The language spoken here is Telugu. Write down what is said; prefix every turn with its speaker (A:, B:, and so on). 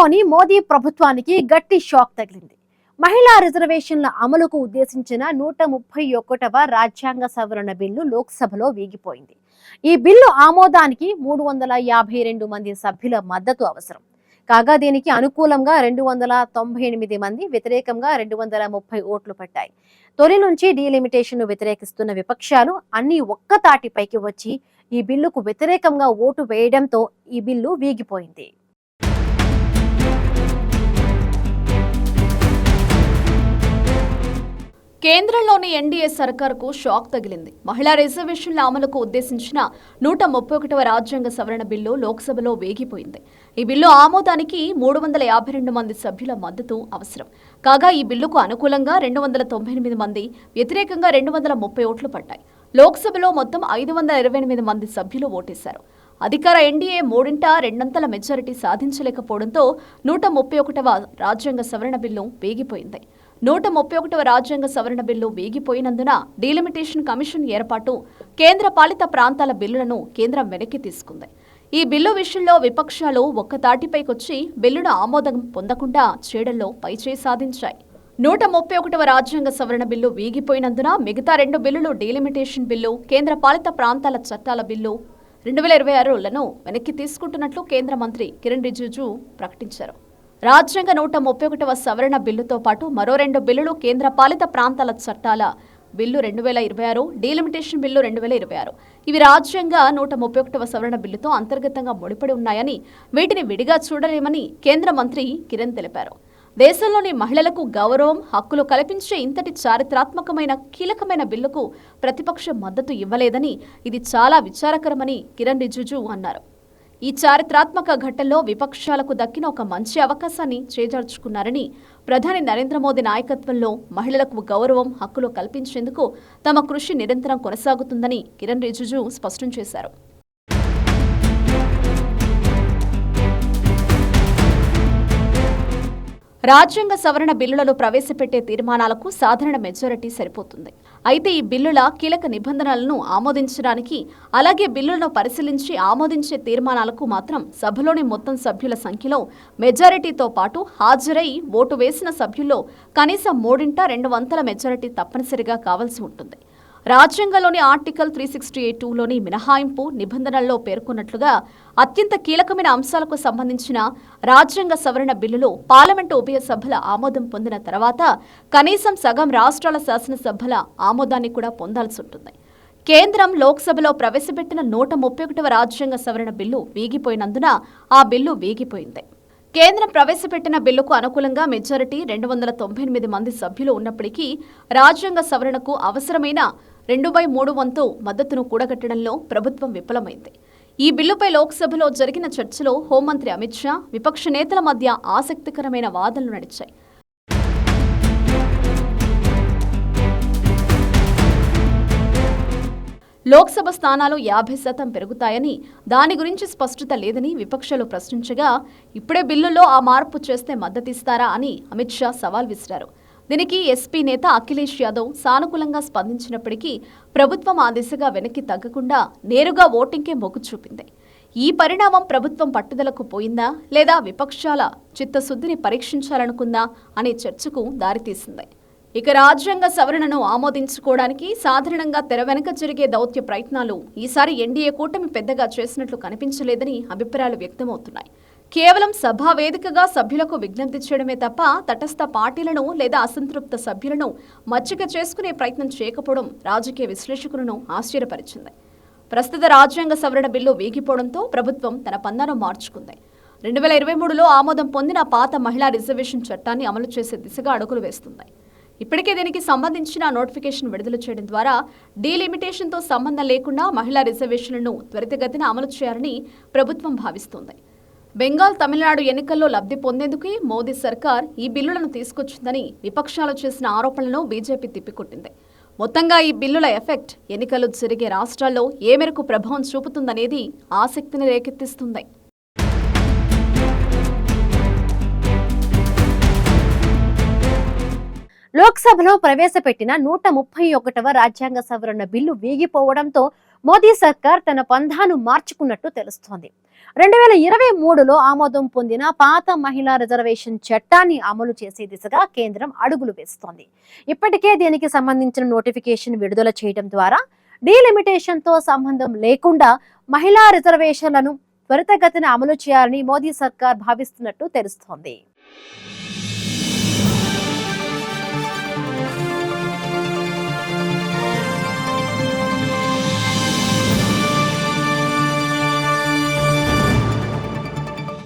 A: కేంద్రంలోని మోదీ ప్రభుత్వానికి గట్టి షాక్ తగిలింది. మహిళా రిజర్వేషన్ల అమలుకు ఉద్దేశించిన 131వ రాజ్యాంగ సవరణ బిల్లు లోక్సభలో వీగిపోయింది. ఈ బిల్లు ఆమోదానికి 352 మంది సభ్యుల మద్దతు అవసరం కాగా దీనికి అనుకూలంగా 298 మంది, వ్యతిరేకంగా 230 ఓట్లు పడ్డాయి. తొలి నుంచి డీలిమిటేషన్ ను వ్యతిరేకిస్తున్న విపక్షాలు అన్ని ఒక్కతాటిపైకి వచ్చి ఈ బిల్లుకు వ్యతిరేకంగా ఓటు వేయడంతో ఈ బిల్లు వీగిపోయింది.
B: కేంద్రంలోని ఎన్డీఏ సర్కారుకు షాక్ తగిలింది. మహిళా రిజర్వేషన్ల అమలుకు ఉద్దేశించిన 131వ రాజ్యాంగ సవరణ బిల్లు లోక్సభలో వేగిపోయింది. ఈ బిల్లు ఆమోదానికి 352 మంది సభ్యుల మద్దతు అవసరం కాగా ఈ బిల్లుకు అనుకూలంగా 298 మంది, వ్యతిరేకంగా 230 ఓట్లు పడ్డాయి. లోక్సభలో మొత్తం 528 మంది సభ్యులు ఓటేశారు. అధికార ఎన్డీఏ మూడింట రెండంతల మెజారిటీ సాధించలేకపోవడంతో 131వ రాజ్యాంగ సవరణ బిల్లు వేగిపోయింది. 131వ రాజ్యాంగ సవరణ బిల్లు వేగిపోయినందున డీలిమిటేషన్ కమిషన్ ఏర్పాటు, కేంద్ర పాలిత ప్రాంతాల బిల్లులను కేంద్రం వెనక్కి తీసుకుంది. ఈ బిల్లు విషయంలో విపక్షాలు ఒక్కతాటిపైకొచ్చి బిల్లును ఆమోదం పొందకుండా చేయడంలో పైచేయి సాధించాయి. 131వ రాజ్యాంగ సవరణ బిల్లు వీగిపోయినందున మిగతా 2 బిల్లులు డీలిమిటేషన్ బిల్లు, కేంద్ర పాలిత ప్రాంతాల చట్టాల బిల్లు 2026లను వెనక్కి తీసుకుంటున్నట్లు కేంద్ర మంత్రి కిరణ్ రిజిజు ప్రకటించారు. రాజ్యాంగ 131వ సవరణ బిల్లుతో పాటు మరో 2 బిల్లులు కేంద్ర పాలిత ప్రాంతాల చట్టాల బిల్లు 2026, డీలిమిటేషన్ బిల్లు 2026 ఇవి రాజ్యాంగ 131వ సవరణ బిల్లుతో అంతర్గతంగా ముడిపడి ఉన్నాయని, వీటిని విడిగా చూడలేమని కేంద్ర మంత్రి కిరణ్ తెలిపారు. దేశంలోని మహిళలకు గౌరవం, హక్కులు కల్పించే ఇంతటి చారిత్రాత్మకమైన కీలకమైన బిల్లుకు ప్రతిపక్షం మద్దతు ఇవ్వలేదని, ఇది చాలా విచారకరమని కిరణ్ రిజిజు అన్నారు. ఈ చారిత్రాత్మక ఘట్టంలో విపక్షాలకు దక్కిన ఒక మంచి అవకాశాన్ని చేజార్చుకున్నారని, ప్రధాని నరేంద్ర మోదీ నాయకత్వంలో మహిళలకు గౌరవం, హక్కులు కల్పించేందుకు తమ కృషి నిరంతరం కొనసాగుతుందని కిరణ్ రిజిజు స్పష్టం చేశారు. రాజ్యాంగ సవరణ బిల్లులను ప్రవేశపెట్టే తీర్మానాలకు సాధారణ మెజారిటీ సరిపోతుంది. అయితే ఈ బిల్లుల కీలక నిబంధనలను ఆమోదించడానికి, అలాగే బిల్లులను పరిశీలించి ఆమోదించే తీర్మానాలకు మాత్రం సభలోని మొత్తం సభ్యుల సంఖ్యలో మెజారిటీతో పాటు హాజరై ఓటు వేసిన సభ్యుల్లో కనీసం 3/2 మెజారిటీ తప్పనిసరిగా కావాల్సి ఉంటుంది. రాజ్యాంగంలోని ఆర్టికల్ 368(2)లోని మినహాయింపు నిబంధనల్లో పేర్కొన్నట్లుగా అత్యంత కీలకమైన అంశాలకు సంబంధించిన రాజ్యాంగ సవరణ బిల్లులు పార్లమెంటు ఉభయ సభల ఆమోదం పొందిన తర్వాత కనీసం సగం రాష్ట్రాల శాసనసభల ఆమోదాన్ని కూడా పొందాల్సి ఉంటుంది. కేంద్రం లోక్సభలో ప్రవేశపెట్టిన 131వ రాజ్యాంగ సవరణ బిల్లు వీగిపోయినందున ఆ బిల్లు వీగిపోయింది. కేంద్రం ప్రవేశపెట్టిన బిల్లుకు అనుకూలంగా మెజారిటీ 298 మంది సభ్యులు ఉన్నప్పటికీ రాజ్యాంగ సవరణకు అవసరమైన 2/3 వంతు మద్దతును కూడగట్టడంలో ప్రభుత్వం విఫలమైంది. ఈ బిల్లుపై లోక్సభలో జరిగిన చర్చలో హోంమంత్రి అమిత్ షా, విపక్ష నేతల మధ్య ఆసక్తికరమైన వాదనలు నడిచాయి. లోక్సభ స్థానాలు 50% పెరుగుతాయని, దాని గురించి స్పష్టత లేదని విపక్షాలు ప్రశ్నించగా, ఇప్పుడే బిల్లులో ఆ మార్పు చేస్తే మద్దతిస్తారా అని అమిత్ షా సవాల్ విసిరారు. దీనికి ఎస్పీ నేత అఖిలేష్ యాదవ్ సానుకూలంగా స్పందించినప్పటికీ ప్రభుత్వం ఆ దిశగా వెనక్కి తగ్గకుండా నేరుగా ఓటింగ్కే మొగ్గు చూపింది. ఈ పరిణామం ప్రభుత్వం పట్టుదలకు పోయిందా, లేదా విపక్షాల చిత్తశుద్ధిని పరీక్షించాలనుకుందా అనే చర్చకు దారితీసింది. ఇక రాజ్యాంగ సవరణను ఆమోదించుకోవడానికి సాధారణంగా తెర వెనుక జరిగే దౌత్య ప్రయత్నాలు ఈసారి ఎన్డీఏ కూటమి పెద్దగా చేసినట్లు కనిపించలేదని అభిప్రాయాలు వ్యక్తమవుతున్నాయి. కేవలం సభా వేదికగా సభ్యులకు విజ్ఞప్తి చేయడమే తప్ప తటస్థ పార్టీలను లేదా అసంతృప్త సభ్యులను మచ్చిక చేసుకునే ప్రయత్నం చేయకపోవడం రాజకీయ విశ్లేషకులను ఆశ్చర్యపరిచింది. ప్రస్తుత రాజ్యాంగ సవరణ బిల్లు వీగిపోవడంతో ప్రభుత్వం తన పందాను మార్చుకుంది. 2023లో ఆమోదం పొందిన పాత మహిళా రిజర్వేషన్ చట్టాన్ని అమలు చేసే దిశగా అడుగులు వేస్తుంది. ఇప్పటికే దీనికి సంబంధించిన నోటిఫికేషన్ విడుదల చేయడం ద్వారా డీలిమిటేషన్తో సంబంధం లేకుండా మహిళా రిజర్వేషన్లను త్వరితగతిన అమలు చేయాలని ప్రభుత్వం భావిస్తోంది. బెంగాల్, తమిళనాడు ఎన్నికల్లో లబ్ధి పొందేందుకే మోదీ సర్కార్ ఈ బిల్లులను తీసుకొచ్చిందని విపక్షాలు చేసిన ఆరోపణలను బీజేపీ తిప్పికొట్టింది. మొత్తంగా ఈ బిల్లుల ఎఫెక్ట్ ఎన్నికలు జరిగే రాష్ట్రాల్లో ఏ మేరకు ప్రభావం చూపుతుందనేది ఆసక్తిని రేకెత్తిస్తుంది.
A: లోక్సభలో ప్రవేశపెట్టిన 131వ రాజ్యాంగ సవరణ బిల్లు వీగిపోవడంతో మోదీ సర్కార్ తన పంథాను మార్చుకున్నట్టు తెలుస్తోంది. 2023లో ఆమోదం పొందిన పాత మహిళా రిజర్వేషన్ చట్టాన్ని అమలు చేసే దిశగా కేంద్రం అడుగులు వేస్తోంది. ఇప్పటికే దీనికి సంబంధించిన నోటిఫికేషన్ విడుదల చేయడం ద్వారా డీలిమిటేషన్ తో సంబంధం లేకుండా మహిళా రిజర్వేషన్లను త్వరితగతిన అమలు చేయాలని మోదీ సర్కార్ భావిస్తున్నట్టు తెలుస్తోంది.